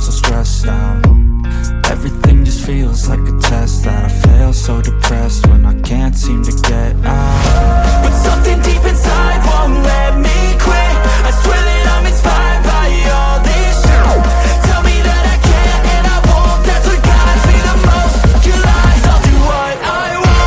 so stressed out. Everything just feels like a test that I fail, so depressed when I can't seem to get out. But something deep inside won't let me quit. I swear that I'm inspired by all this shit. Tell me that I can't and I won't. That's what guides me the most. Your lies, I'll do what I want.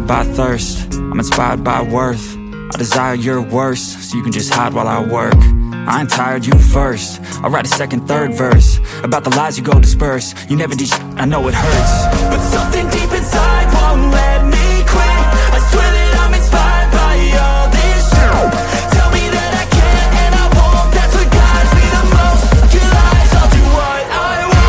By thirst, I'm inspired by worth. I desire your worst, so you can just hide while I work. I ain't tired, you first. I'll write a second, third verse about the lies you go disperse. You never did shit, I know it hurts. But something deep inside won't let me quit. I swear that I'm inspired by all this shit. Tell me that I can't and I won't. That's what guides me the most. Your lies, I'll do what I want.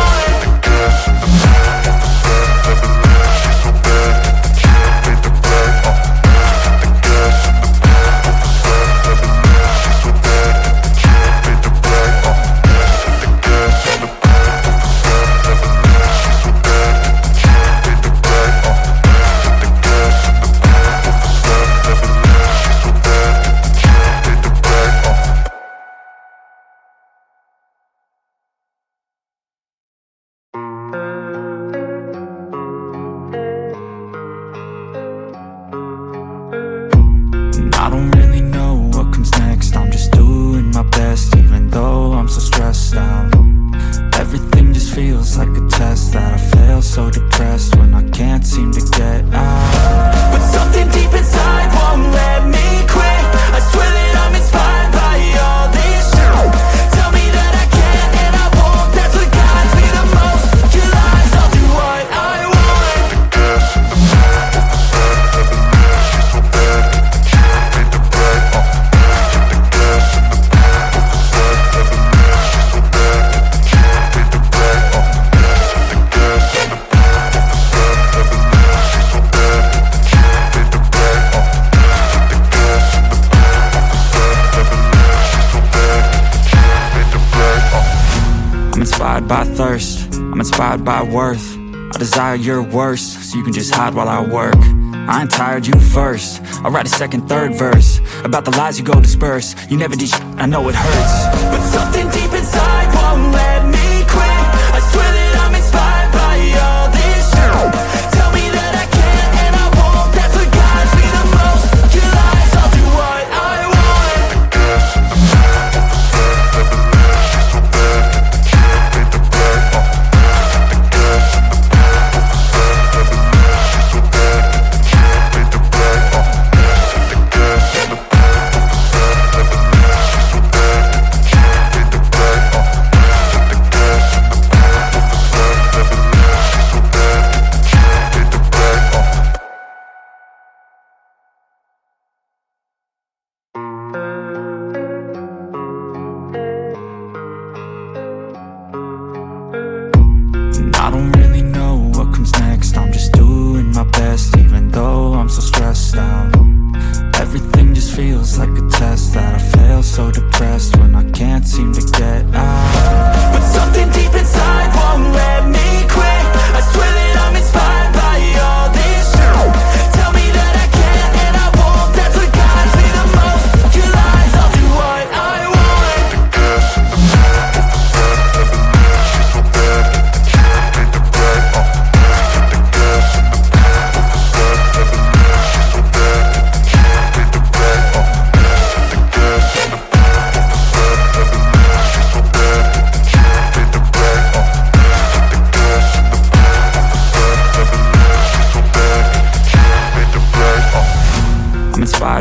By thirst, I'm inspired by worth. I desire your worst, so you can just hide while I work. I ain't tired, you first. I'll write a second, third verse about the lies you go disperse. You never did shit, I know it hurts. But something deep inside won't let me quit. I swear that I'm inspired by all this shit. Tell me that I can't and I won't. That's what guides me the most. Your lies, I'll do what I want.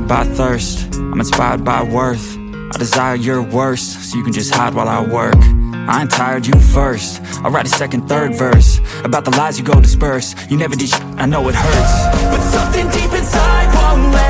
By thirst, I'm inspired by worth. I desire your worst, so you can just hide while I work. I ain't tired, you first. I'll write a second, third verse about the lies you go disperse. You never did shit, I know it hurts. But something deep inside won't let